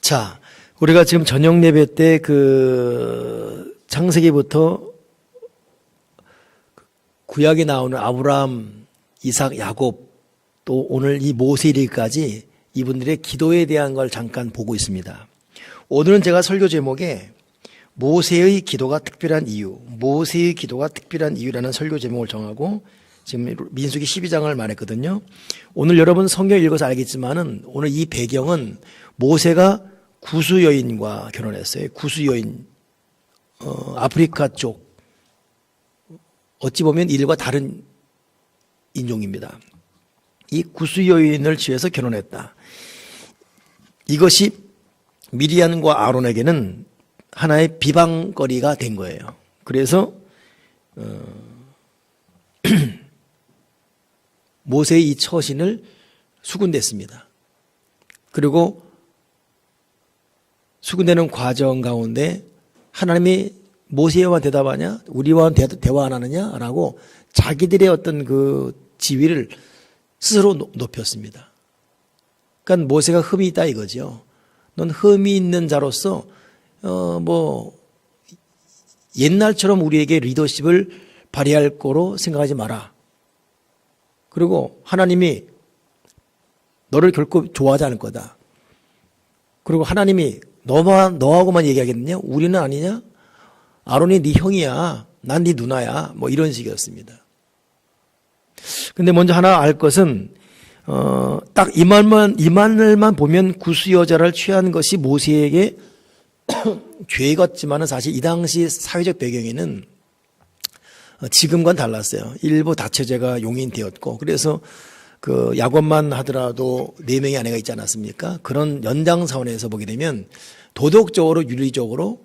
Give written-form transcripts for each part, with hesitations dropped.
자, 우리가 지금 저녁 예배 때 창세기부터 구약에 나오는 아브라함, 이삭, 야곱, 또 오늘 이 모세일까지 이분들의 기도에 대한 걸 잠깐 보고 있습니다. 오늘은 제가 설교 제목에 모세의 기도가 특별한 이유, 모세의 기도가 특별한 이유라는 설교 제목을 정하고 지금 민수기 12장을 말했거든요. 오늘 여러분 성경 읽어서 알겠지만은 오늘 이 배경은 모세가 구스 여인과 결혼했어요. 구스 여인, 아프리카 쪽, 어찌 보면 일과 다른 인종입니다. 이 구스 여인을 취해서 결혼했다. 이것이 미리암과 아론에게는 하나의 비방거리가 된 거예요. 그래서 모세의 이 처신을 수군댔습니다. 그리고 수군대는 과정 가운데 하나님이 모세와 대답하냐? 우리와 대화 안 하느냐라고 자기들의 어떤 그 지위를 스스로 높였습니다. 그러니까 모세가 흠이 있다 이거죠. 넌 흠이 있는 자로서 옛날처럼 우리에게 리더십을 발휘할 거로 생각하지 마라. 그리고 하나님이 너를 결코 좋아하지 않을 거다. 그리고 하나님이 너하고만 얘기하겠느냐? 우리는 아니냐? 아론이 네 형이야. 난 네 누나야. 이런 식이었습니다. 근데 먼저 하나 알 것은 딱 이 말만 보면 구스 여자를 취한 것이 모세에게 죄 같지만은 사실 이 당시 사회적 배경에는 지금과는 달랐어요. 일부 다처제가 용인이 되었고, 그래서 그 야곱만 하더라도 4명의 아내가 있지 않았습니까? 그런 연장사원에서 보게 되면 도덕적으로 윤리적으로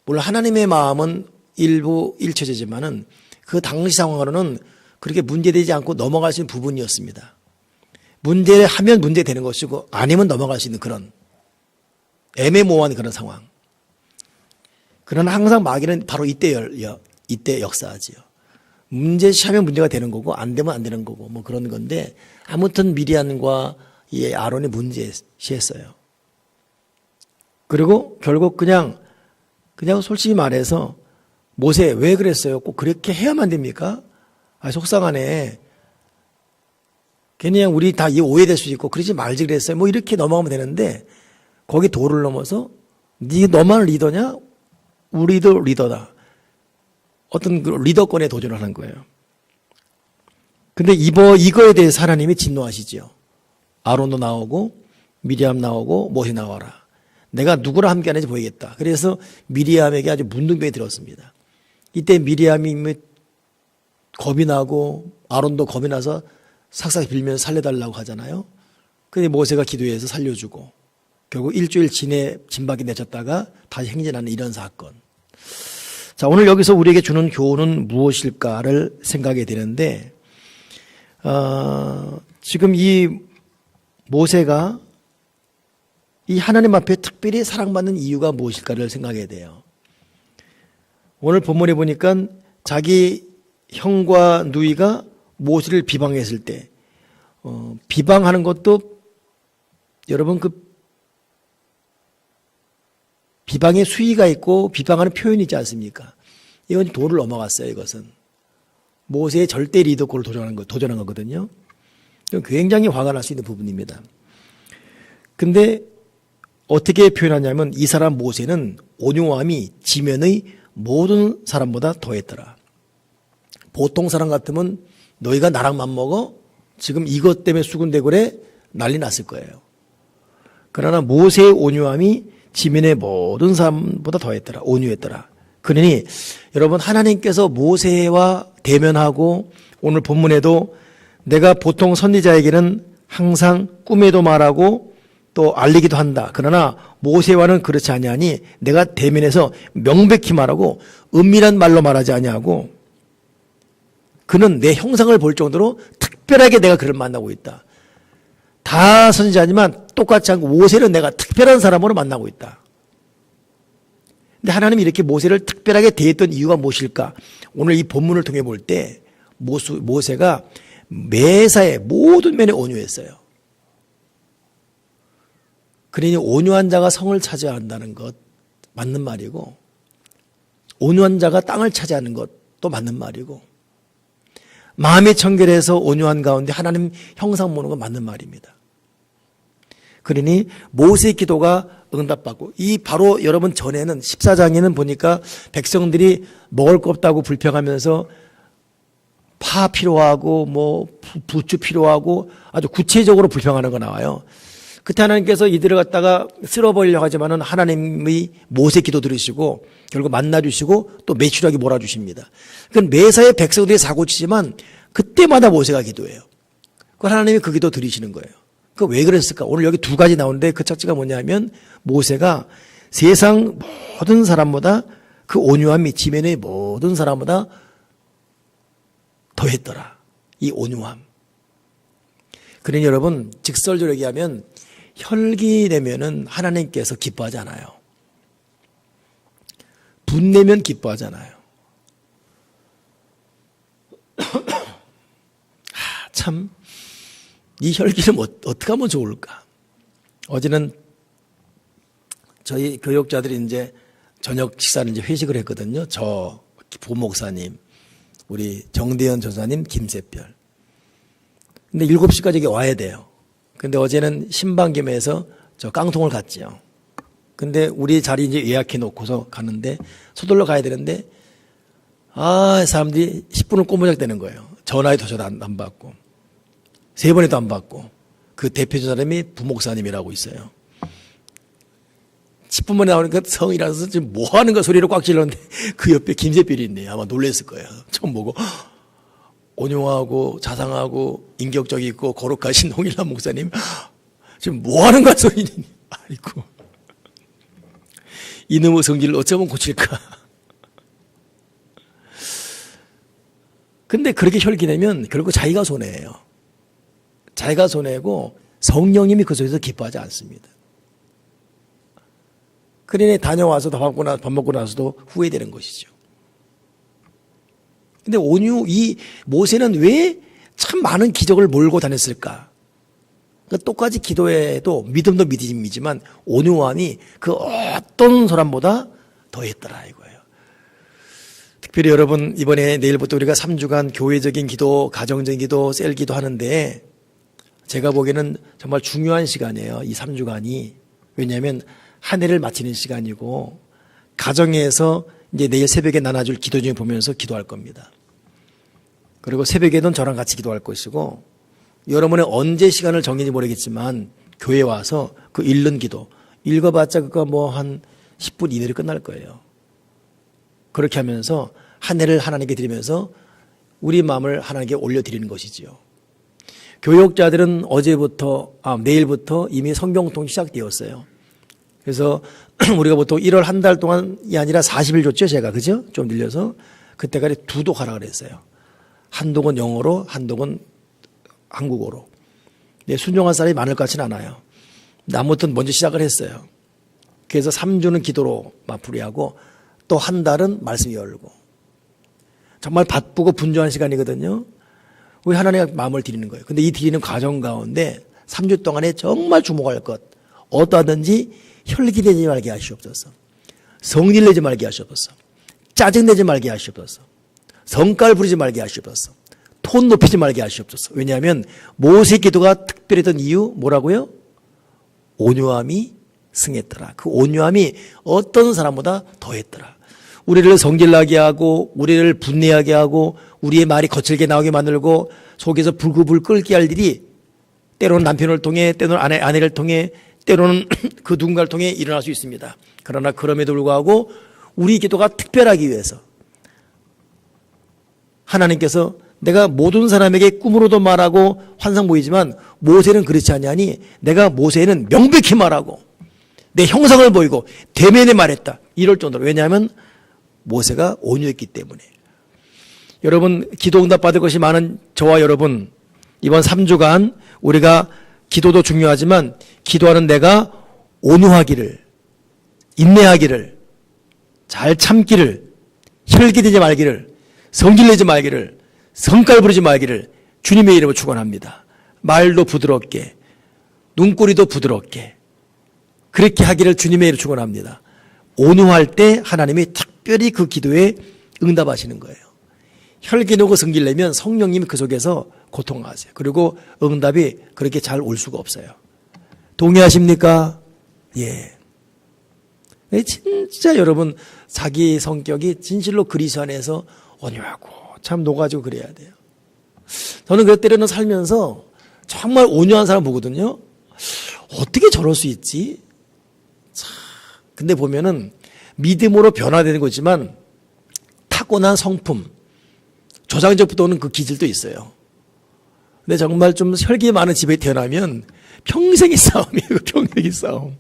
물론 하나님의 마음은 일부 일처제지만은 그 당시 상황으로는 그렇게 문제되지 않고 넘어갈 수 있는 부분이었습니다. 문제하면 문제되는 것이고 아니면 넘어갈 수 있는 그런 애매모호한 그런 상황. 그러나 항상 마귀는 바로 이때 역사하지요. 문제시하면 문제가 되는 거고 안 되면 안 되는 거고 그런 건데 아무튼 미리암과 이 아론이 문제시했어요. 그리고 결국 그냥 솔직히 말해서 모세 왜 그랬어요? 꼭 그렇게 해야만 됩니까? 속상하네. 괜히 우리 다 오해될 수 있고 그러지 말지 그랬어요. 이렇게 넘어가면 되는데 거기 도를 넘어서 너만 리더냐? 우리도 리더다. 어떤 그 리더권에 도전을 하는 거예요. 근데 이거에 대해서 하나님이 진노하시죠. 아론도 나오고 미리암 나오고 모세 나와라. 내가 누구랑 함께 하는지 보이겠다. 그래서 미리암에게 아주 문둥병이 들었습니다. 이때 미리암이 겁이 나고 아론도 겁이 나서 삭삭 빌면서 살려달라고 하잖아요. 근데 모세가 기도해서 살려주고 결국 일주일 진밖에 내쳤다가 다시 행진하는 이런 사건. 자, 오늘 여기서 우리에게 주는 교훈은 무엇일까를 생각이 되는데 지금 이 모세가 이 하나님 앞에 특별히 사랑받는 이유가 무엇일까를 생각해야 돼요. 오늘 본문에 보니까 자기 형과 누이가 모세를 비방했을 때 비방하는 것도 여러분 비방의 수위가 있고 비방하는 표현이 있지 않습니까? 이건 도를 넘어갔어요. 이것은 모세의 절대 리더권을 도전한 거거든요. 굉장히 화가 날 수 있는 부분입니다. 근데 어떻게 표현하냐면 이 사람 모세는 온유함이 지면의 모든 사람보다 더했더라. 보통 사람 같으면 너희가 나랑 맞먹어? 지금 이것 때문에 수군대고 그래? 난리 났을 거예요. 그러나 모세의 온유함이 지면의 모든 사람보다 더했더라. 온유했더라. 그러니 여러분 하나님께서 모세와 대면하고 오늘 본문에도 내가 보통 선지자에게는 항상 꿈에도 말하고 또 알리기도 한다. 그러나 모세와는 그렇지 아니하니 내가 대면해서 명백히 말하고 은밀한 말로 말하지 아니하고 그는 내 형상을 볼 정도로 특별하게 내가 그를 만나고 있다. 다 선지자지만 똑같지 않고 모세는 내가 특별한 사람으로 만나고 있다. 근데 하나님이 이렇게 모세를 특별하게 대했던 이유가 무엇일까? 오늘 이 본문을 통해 볼 때 모세가 매사에 모든 면에 온유했어요. 그러니 온유한 자가 성을 차지한다는 것 맞는 말이고, 온유한 자가 땅을 차지하는 것도 맞는 말이고, 마음이 청결해서 온유한 가운데 하나님 형상 보는 건 맞는 말입니다. 그러니 모세의 기도가 응답받고, 이 바로 여러분 전에는 14장에는 보니까 백성들이 먹을 거 없다고 불평하면서 파 필요하고 뭐 부추 필요하고 아주 구체적으로 불평하는 거 나와요. 그때 하나님께서 이들을 갖다가 쓸어버리려고 하지만은 하나님의 모세 기도 들으시고 결국 만나주시고 또 매출하게 몰아주십니다. 그건 매사에 백성들이 사고치지만 그때마다 모세가 기도해요. 그 하나님이 그 기도 들으시는 거예요. 그 왜 그랬을까? 오늘 여기 두 가지 나오는데 그 착지가 뭐냐면 모세가 세상 모든 사람보다 그 온유함이 지면의 모든 사람보다 더했더라. 이 온유함. 그러니 여러분 직설적으로 얘기하면 혈기 내면은 하나님께서 기뻐하지 않아요. 분내면 기뻐하잖아요. 참, 이 혈기를 어떻게 하면 좋을까? 어제는 저희 교육자들이 이제 저녁 식사를 이제 회식을 했거든요. 저 부목사님, 우리 정대현 전사님, 김세별. 근데 7시까지 여기 와야 돼요. 근데 어제는 신방겸에서 저 깡통을 갔지요. 근데 우리 자리 이제 예약해 놓고서 가는데 서둘러 가야 되는데 사람들이 10분을 꼬무작 되는 거예요. 전화에도 저도 안 받고 3번에도 안 받고 그 대표자 사람이 부목사님이라고 있어요. 10분 만에 나오니까 성이라서 지금 뭐 하는 거 소리를 꽉 질렀는데 그 옆에 김세별이 있네요. 아마 놀랐을 거예요. 처음 보고. 온용하고 자상하고 인격적이고 거룩하신 홍일남 목사님 지금 뭐 하는 거야 소리니. 아이고. 이놈의 성질을 어쩌면 고칠까. 근데 그렇게 혈기내면 결국 자기가 손해예요. 자기가 손해고 성령님이 그 속에서 기뻐하지 않습니다. 그러니 다녀와서 밥 먹고 나서도 후회되는 것이죠. 근데 이 모세는 왜 참 많은 기적을 몰고 다녔을까? 그러니까 똑같이 기도해도 믿음도 믿음이지만 온유함이 그 어떤 사람보다 더했더라 이거예요. 특별히 여러분 이번에 내일부터 우리가 3주간 교회적인 기도, 가정적인 기도, 셀 기도 하는데 제가 보기에는 정말 중요한 시간이에요. 이 3주간이. 왜냐하면 한 해를 마치는 시간이고 가정에서 이제 내일 새벽에 나눠줄 기도 중에 보면서 기도할 겁니다. 그리고 새벽에는 저랑 같이 기도할 것이고 여러분의 언제 시간을 정했는지 모르겠지만 교회 와서 그 읽는 기도 읽어봤자 그거 뭐 한 10분 이내로 끝날 거예요. 그렇게 하면서 한 해를 하나님께 드리면서 우리 마음을 하나님께 올려드리는 것이지요. 교육자들은 내일부터 이미 성경통 시작되었어요. 그래서 우리가 보통 1월 한 달 동안이 아니라 40일 줬죠, 제가. 그죠? 좀 늘려서. 그때까지 2독 하라 그랬어요. 한 독은 영어로, 한 독은 한국어로. 근데 순종한 사람이 많을 것 같지는 않아요. 근데 아무튼 먼저 시작을 했어요. 그래서 3주는 기도로 마무리하고 또 한 달은 말씀 열고. 정말 바쁘고 분주한 시간이거든요. 우리 하나님의 마음을 드리는 거예요. 근데 이 드리는 과정 가운데 3주 동안에 정말 주목할 것. 어떠하든지 혈기내지 말게 하시옵소서. 성질내지 말게 하시옵소서. 짜증내지 말게 하시옵소서. 성깔 부리지 말게 하시옵소서. 톤 높이지 말게 하시옵소서. 왜냐하면 모세 기도가 특별했던 이유 뭐라고요? 온유함이 승했더라. 그 온유함이 어떤 사람보다 더했더라. 우리를 성질나게 하고 우리를 분내하게 하고 우리의 말이 거칠게 나오게 만들고 속에서 불구불 끓게 할 일이 때로는 남편을 통해 때로는 아내를 통해 때로는 그 누군가를 통해 일어날 수 있습니다. 그러나 그럼에도 불구하고 우리 기도가 특별하기 위해서 하나님께서 내가 모든 사람에게 꿈으로도 말하고 환상 보이지만 모세는 그렇지 않냐니 내가 모세는 명백히 말하고 내 형상을 보이고 대면에 말했다. 이럴 정도로. 왜냐하면 모세가 온유했기 때문에. 여러분 기도 응답 받을 것이 많은 저와 여러분 이번 3주간 우리가 기도도 중요하지만 기도하는 내가 온유하기를 인내하기를 잘 참기를 혈기되지 말기를 성질내지 말기를 성깔 부리지 말기를 주님의 이름으로 축원합니다. 말도 부드럽게 눈꼬리도 부드럽게 그렇게 하기를 주님의 이름으로 축원합니다. 온유할 때 하나님이 특별히 그 기도에 응답하시는 거예요. 혈기 놓고 섬기려면 성령님이 그 속에서 고통하세요. 그리고 응답이 그렇게 잘 올 수가 없어요. 동의하십니까? 예. 진짜 여러분 자기 성격이 진실로 그리스도 안에서 온유하고 참 녹아지고 그래야 돼요. 저는 그 때로는 살면서 정말 온유한 사람 보거든요. 어떻게 저럴 수 있지? 근데 보면은 믿음으로 변화되는 거지만 타고난 성품, 조상적부터 오는 그 기질도 있어요. 근데 정말 좀 혈기 많은 집에 태어나면 평생의 싸움이에요. 평생의 싸움.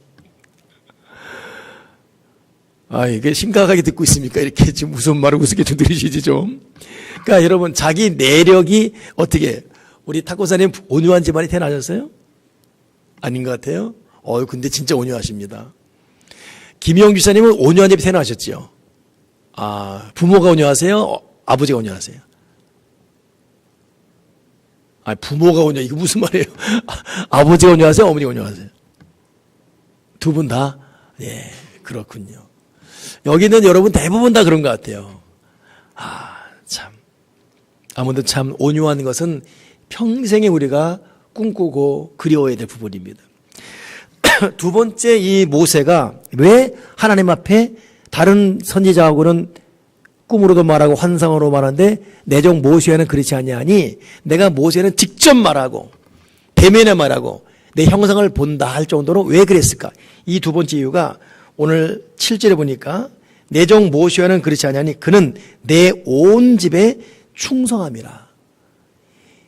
아, 이게 심각하게 듣고 있습니까? 이렇게 지금 무슨 말을 우습게 좀 들으시지 좀. 그러니까 여러분 자기 내력이 어떻게 우리 탁고사님 온유한 집안에 태어나셨어요? 아닌 것 같아요. 근데 진짜 온유하십니다. 김영 기사님은 온유한 집에 태어나셨지요. 아, 부모가 온유하세요? 아버지가 온유하세요? 아, 부모가 온유, 이거 무슨 말이에요? 아버지가 온유하세요? 어머니가 온유하세요? 두 분 다? 예, 그렇군요. 여기는 여러분 대부분 다 그런 것 같아요. 아, 참. 아무튼 참 온유한 것은 평생에 우리가 꿈꾸고 그리워야 될 부분입니다. 두 번째 이 모세가 왜 하나님 앞에 다른 선지자하고는 꿈으로도 말하고 환상으로 말하는데 내 종 모세는 그렇지 아니하니 내가 모세는 직접 말하고 대면에 말하고 내 형상을 본다 할 정도로 왜 그랬을까? 이 두 번째 이유가 오늘 7절에 보니까 내 종 모세는 그렇지 아니하니 그는 내 온 집에 충성함이라.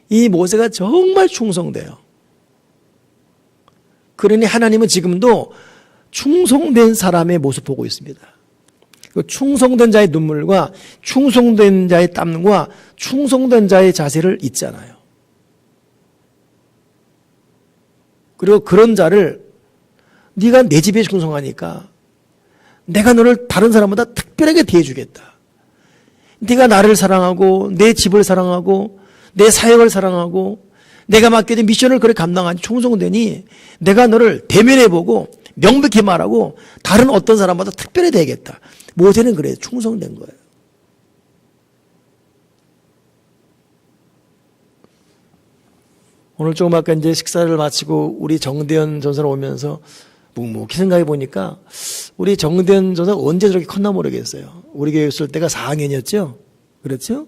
이 모세가 정말 충성돼요. 그러니 하나님은 지금도 충성된 사람의 모습 보고 있습니다. 그 충성된 자의 눈물과 충성된 자의 땀과 충성된 자의 자세를 잊잖아요. 그리고 그런 자를 네가 내 집에 충성하니까 내가 너를 다른 사람보다 특별하게 대해주겠다. 네가 나를 사랑하고 내 집을 사랑하고 내 사역을 사랑하고 내가 맡겨진 미션을 그렇게 감당하니 충성되니 내가 너를 대면해 보고 명백히 말하고 다른 어떤 사람보다 특별히 되겠다. 모세는 그래요. 충성된 거예요. 오늘 조금 아까 이제 식사를 마치고 우리 정대현 전사로 오면서 묵묵히 생각해 보니까 우리 정대현 전사 언제 저렇게 컸나 모르겠어요. 우리 교회 있을 때가 4학년이었죠? 그렇죠?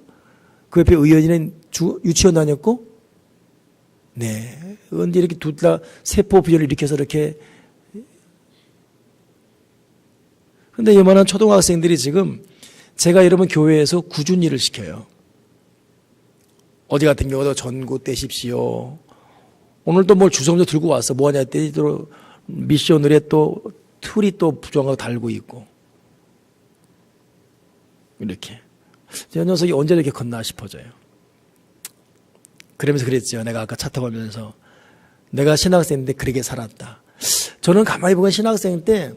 그 옆에 의원이는 유치원 다녔고, 네. 언제 이렇게 둘 다 세포 부전을 일으켜서 이렇게. 근데 이만한 초등학생들이 지금 제가 이러면 교회에서 꾸준히를 시켜요. 어제 같은 경우도 전구 떼십시오. 오늘도 뭘 주섬도 들고 왔어. 뭐하냐 했더니 또 미션을에 또 틀이 또 부정하고 달고 있고. 이렇게. 저 녀석이 언제 이렇게 컸나 싶어져요. 그러면서 그랬죠. 내가 아까 차 타고 오면서 내가 신학생인데 그렇게 살았다. 저는 가만히 보면 신학생 때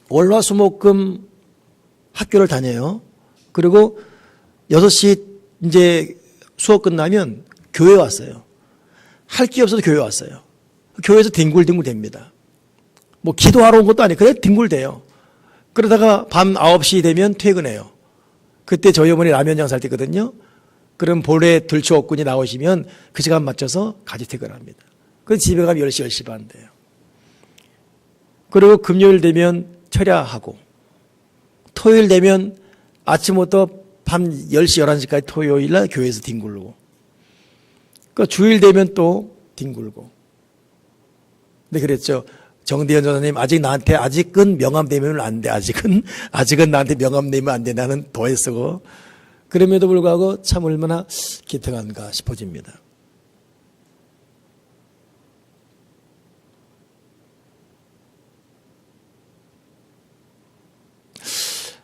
월화수목금 학교를 다녀요. 그리고 6시 이제 수업 끝나면 교회 왔어요. 할 게 없어도 교회 왔어요. 교회에서 뒹굴뒹굴 됩니다. 뭐 기도하러 온 것도 아니고 그냥 뒹굴대요. 그러다가 밤 9시 되면 퇴근해요. 그때 저희 어머니 라면 장사할 때거든요. 그럼 볼에 들추어꾼이 나오시면 그 시간 맞춰서 같이 퇴근합니다. 그럼 집에 가면 10시, 10시 반 돼요. 그리고 금요일 되면 철야하고 토요일 되면 아침부터 밤 10시, 11시까지 토요일 날 교회에서 뒹굴고 그 주일 되면 또 뒹굴고. 근데 그랬죠. 정대현 전사님 아직 아직은 명함 내면 안 돼. 아직은 나한테 명함 내면 안 돼. 나는 더 했어. 그럼에도 불구하고 참 얼마나 기특한가 싶어집니다.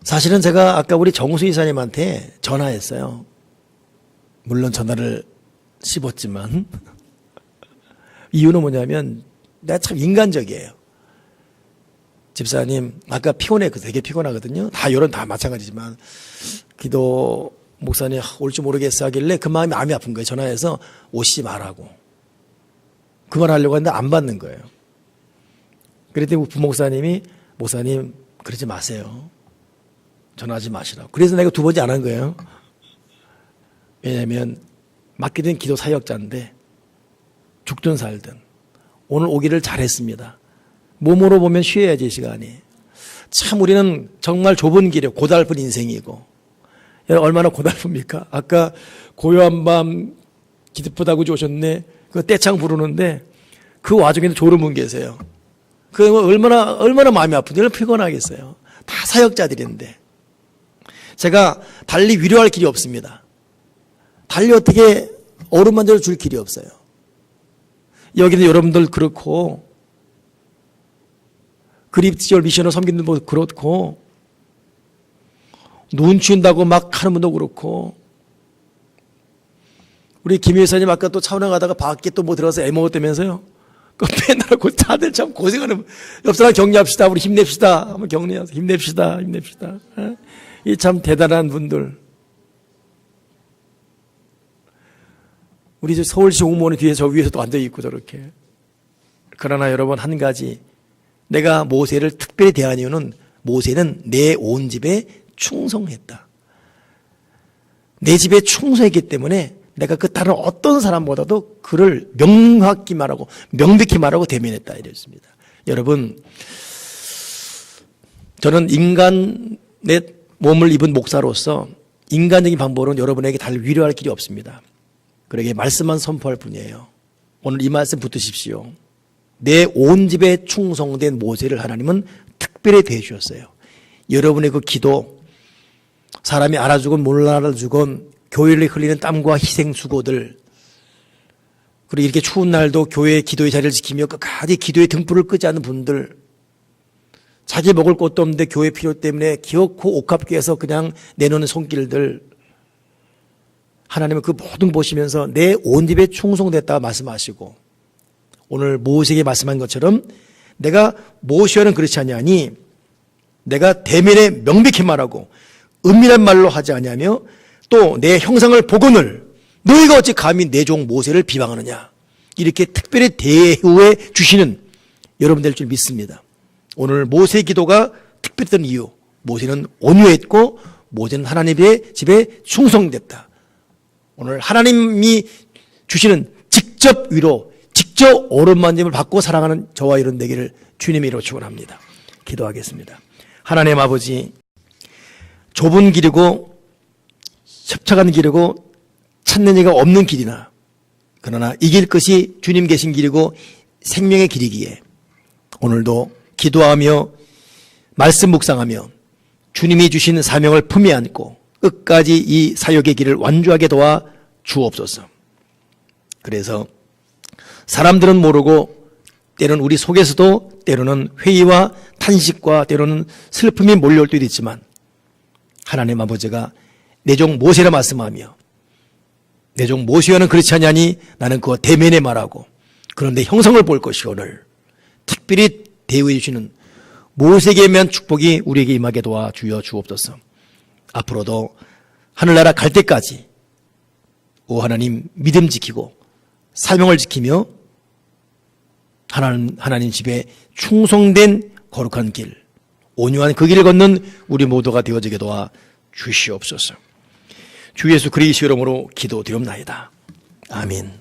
사실은 제가 아까 우리 정수 이사님한테 전화했어요. 물론 전화를 씹었지만 이유는 뭐냐면 내가 참 인간적이에요. 집사님 아까 피곤했거든요. 되게 피곤하거든요. 다 여론 다 마찬가지지만 기도 목사님 올지 모르겠어 하길래 그 마음이 아픈 거예요. 전화해서 오시지 말라고. 그 말 하려고 했는데 안 받는 거예요. 그랬더니 부목사님이 목사님 그러지 마세요. 전화하지 마시라고. 그래서 내가 두 번째 안 한 거예요. 왜냐하면 맡기된 기도 사역자인데 죽든 살든 오늘 오기를 잘했습니다. 몸으로 보면 쉬어야지 시간이. 참 우리는 정말 좁은 길에 고달픈 인생이고 얼마나 고달픕니까? 아까 고요한 밤 기쁘다고 오셨네. 그 떼창 부르는데 그 와중에도 졸음은 계세요. 그 얼마나 마음이 아픈지 얼마나 피곤하겠어요. 다 사역자들인데 제가 달리 위로할 길이 없습니다. 달리 어떻게 어루만져 줄 길이 없어요. 여기는 여러분들 그렇고 그립지열 미션을 섬기는 분도 그렇고 눈치 준다고 막 하는 분도 그렇고 우리 김 여사님 아까 또 차 운행하다가 밖에 또 뭐 들어가서 애 먹었다면서요? 그 빼느라고 다들 참 고생하는 옆 사람 격려합시다. 우리 힘냅시다. 한번 격려하세요. 힘냅시다. 이 참 대단한 분들. 우리 서울시 공무원이 뒤에 저 위에서도 앉아있고 저렇게. 그러나 여러분 한 가지 내가 모세를 특별히 대한 이유는 모세는 내 온 집에 충성했다. 내 집에 충성했기 때문에 내가 그 다른 어떤 사람보다도 그를 명확히 말하고 명백히 말하고 대면했다 이랬습니다. 여러분 저는 인간의 몸을 입은 목사로서 인간적인 방법으로는 여러분에게 달리 위로할 길이 없습니다. 그러게 말씀만 선포할 뿐이에요. 오늘 이 말씀 붙드십시오. 내 온 집에 충성된 모세를 하나님은 특별히 대해주셨어요. 여러분의 그 기도, 사람이 알아주건 몰라 알아주건 교회를 흘리는 땀과 희생 수고들, 그리고 이렇게 추운 날도 교회의 기도의 자리를 지키며 끝까지 기도의 등불을 끄지 않는 분들, 자기 먹을 것도 없는데 교회 필요 때문에 기어코 옥합교에서 그냥 내놓는 손길들, 하나님은 그 모든 보시면서 내 온 집에 충성됐다 말씀하시고 오늘 모세에게 말씀한 것처럼 내가 모세와는 그렇지 아니하니 내가 대면에 명백히 말하고 은밀한 말로 하지 아니하며 또 내 형상을 복원을 너희가 어찌 감히 내 종 모세를 비방하느냐 이렇게 특별히 대우해 주시는 여러분 될 줄 믿습니다. 오늘 모세의 기도가 특별했던 이유, 모세는 온유했고 모세는 하나님의 집에 충성됐다. 오늘 하나님이 주시는 직접 위로, 직접 오른만짐을 받고 사랑하는 저와 여러분 되기를 주님의 이름으로 축원합니다. 기도하겠습니다. 하나님 아버지, 좁은 길이고 협착한 길이고 찾는 이가 없는 길이나 그러나 이길 것이 주님 계신 길이고 생명의 길이기에 오늘도 기도하며 말씀 묵상하며 주님이 주신 사명을 품에 안고 끝까지 이 사역의 길을 완주하게 도와 주옵소서. 그래서 사람들은 모르고 때로는 우리 속에서도 때로는 회의와 탄식과 때로는 슬픔이 몰려올 때도 있지만 하나님 아버지가 내 종 모세라 말씀하며 내 종 모세와는 그렇지 않냐니 나는 그거 대면에 말하고 그런데 형성을 볼 것이 오늘 특별히 대우해 주시는 모세에게 대한 축복이 우리에게 임하게 도와 주여 주옵소서. 앞으로도 하늘나라 갈 때까지 오 하나님 믿음 지키고 사명을 지키며 하나님 집에 충성된 거룩한 길, 온유한 그 길을 걷는 우리 모두가 되어지게 도와 주시옵소서. 주 예수 그리스도 이름으로 기도드리옵나이다. 아멘.